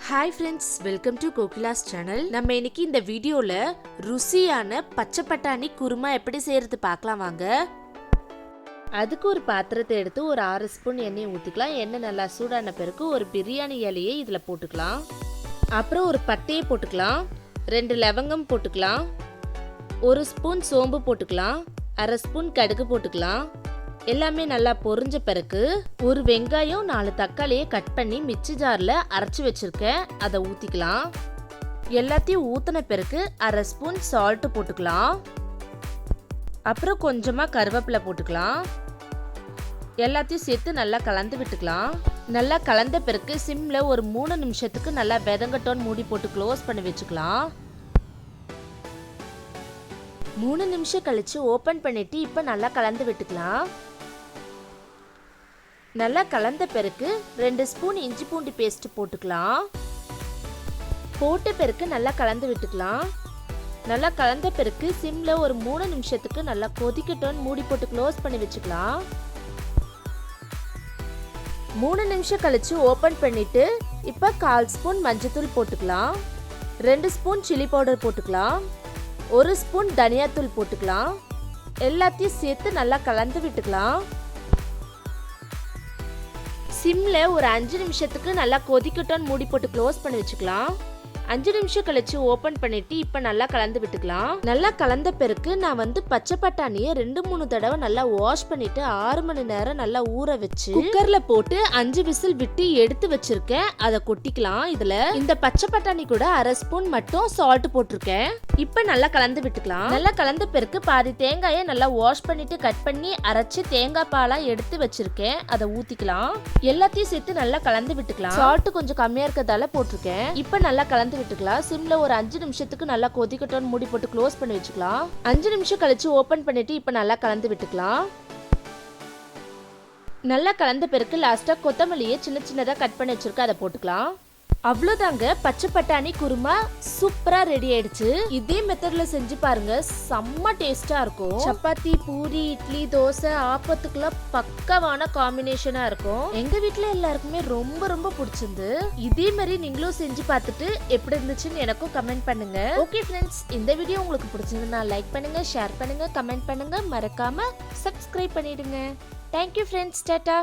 Hi friends, welcome to Kokila's channel. நம்ம இன்னைக்கு இந்த வீடியோல ருசியான பச்சை பட்டாணி குருமா எப்படி செய்யறது பார்க்கலாம் வாங்க. அதுக்கு ஒரு பாத்திரத்தை எடுத்து ஒரு 6 ஸ்பூன் எண்ணெய் ஊத்திக்கலாம். எண்ணெய் நல்லா சூடான பிறகு ஒரு பிரியாணி இலையை இதுல போட்டுக்கலாம். அப்புறம் ஒரு பட்டையை போட்டுக்கலாம். 2 லவங்கம் போட்டுக்கலாம். 1 ஸ்பூன் சோம்பு போட்டுக்கலாம். 1/2 ஸ்பூன் கடுகு போட்டுக்கலாம். எல்லாமே நல்லா பொரிஞ்ச பிறகு ஒரு வெங்காயம் 4 தக்காளியை கட் பண்ணி மிக்ஸி ஜார்ல அரைச்சு வச்சிருக்கேன், அதை ஊத்திக்கலாம். எல்லாத்தையும் ஊத்தின பிறகு 1/2 ஸ்பூன் சால்ட் போட்டுக்கலாம். அப்புறம் கொஞ்சமா கருவேப்பிலை போட்டுக்கலாம். எல்லாத்தையும் சேர்த்து நல்லா கலந்து விட்டுக்கலாம். நல்லா கலந்த பிறகு சிம்ல ஒரு 3 நிமிஷத்துக்கு நல்லா வெதங்கட்டோன்னு மூடி போட்டு க்ளோஸ் பண்ணி வச்சுக்கலாம். 3 நிமிஷம் கழிச்சு ஓபன் பண்ணிட்டு இப்ப நல்லா கலந்து விட்டுக்கலாம். நல்லா கலந்த பிறகு 2 ஸ்பூன் இஞ்சி பூண்டு பேஸ்ட் போட்டுக்கலாம். போட்ட பிறகு நல்லா கலந்து விட்டுக்கலாம். நல்லா கலந்த பிறகு சிம்ல ஒரு 3 நிமிஷத்துக்கு நல்லா கொதிக்கட்டும் மூடி போட்டு க்ளோஸ் பண்ணி வச்சுக்கலாம். 3 நிமிஷம் கழிச்சு ஓபன் பண்ணிட்டு இப்ப 1/4 ஸ்பூன் மஞ்சத்தூள் போட்டுக்கலாம். 2 ஸ்பூன் சில்லி பவுடர் போட்டுக்கலாம். 1 ஸ்பூன் தனியாத்தூள் போட்டுக்கலாம். எல்லாத்தையும் சேர்த்து நல்லா கலந்து விட்டுக்கலாம். சிம்ல ஒரு 5 நிமிஷத்துக்கு நல்லா கொதிக்கட்டும் மூடி போட்டு க்ளோஸ் பண்ணி வச்சுக்கலாம். 5 நிமிஷம் கழிச்சு ஓபன் பண்ணிட்டு இப்ப நல்லா கலந்து விட்டுக்கலாம். நல்லா கலந்த பிறகு நான் பச்சை பட்டாணியை 2-3 தடவை நல்லா வாஷ் பண்ணிட்டு 6 மணி நேரம் நல்லா ஊற வச்சு குக்கர்ல போட்டு 5 விசில் விட்டு எடுத்து வச்சிருக்கேன். அதை கொட்டிக்கலாம். இதுல இந்த பச்சை பட்டாணி கூட 1/2 ஸ்பூன் மட்டும் சால்ட் போட்டிருக்கேன். இப்ப நல்லா கலந்து விட்டுக்கலாம். நல்லா கலந்த பிறகு பாதி தேங்காயை நல்லா வாஷ் பண்ணிட்டு கட் பண்ணி அரைச்சு தேங்காய் பாலா எடுத்து வச்சிருக்கேன், அதை ஊத்திக்கலாம். எல்லாத்தையும் சேர்த்து நல்லா கலந்து விட்டுக்கலாம். சால்ட் கொஞ்சம் கம்மியா இருக்கிறதால போட்டிருக்கேன். இப்ப நல்லா கலந்து விட்டுக்கலாம். சிம்ல ஒரு 5 நிமிஷத்துக்கு நல்லா கொதிக்கட்டும் மூடி போட்டு க்ளோஸ் பண்ணி வச்சுக்கலாம். 5 நிமிஷம் கழிச்சு ஓபன் பண்ணிட்டு இப்ப நல்லா கலந்து விட்டுக்கலாம். நல்லா கலந்த பிறகு லாஸ்டா கொத்தமல்லியை சின்ன சின்னதா கட் பண்ணி வச்சிருக்க, அதை போட்டுக்கலாம். அவ்வளோதாங்க, பச்சை பட்டாணி குருமா சூப்பரா ரெடி ஆயிடுச்சு. இதே மெத்தட்ல செஞ்சு பாருங்க, செம்ம டேஸ்டா இருக்கும். சப்பாத்தி, பூரி, இட்லி, தோசை, ஆப்பத்துக்குலாம் பக்கவான காம்பினேஷனா இருக்கும். எங்க வீட்ல எல்லாருக்குமே ரொம்ப ரொம்ப பிடிச்சிருந்து. இதே மாதிரி நீங்களும் செஞ்சு பார்த்துட்டு எப்படி இருந்துச்சுன்னு எனக்கும் கமெண்ட் பண்ணுங்க. ஓகே ஃப்ரெண்ட்ஸ், இந்த வீடியோ உங்களுக்கு பிடிச்சிருந்தா லைக் பண்ணுங்க, ஷேர் பண்ணுங்க, கமெண்ட் பண்ணுங்க, மறக்காம சப்ஸ்கிரைப் பண்ணிடுங்க. Thank you friends, Tata.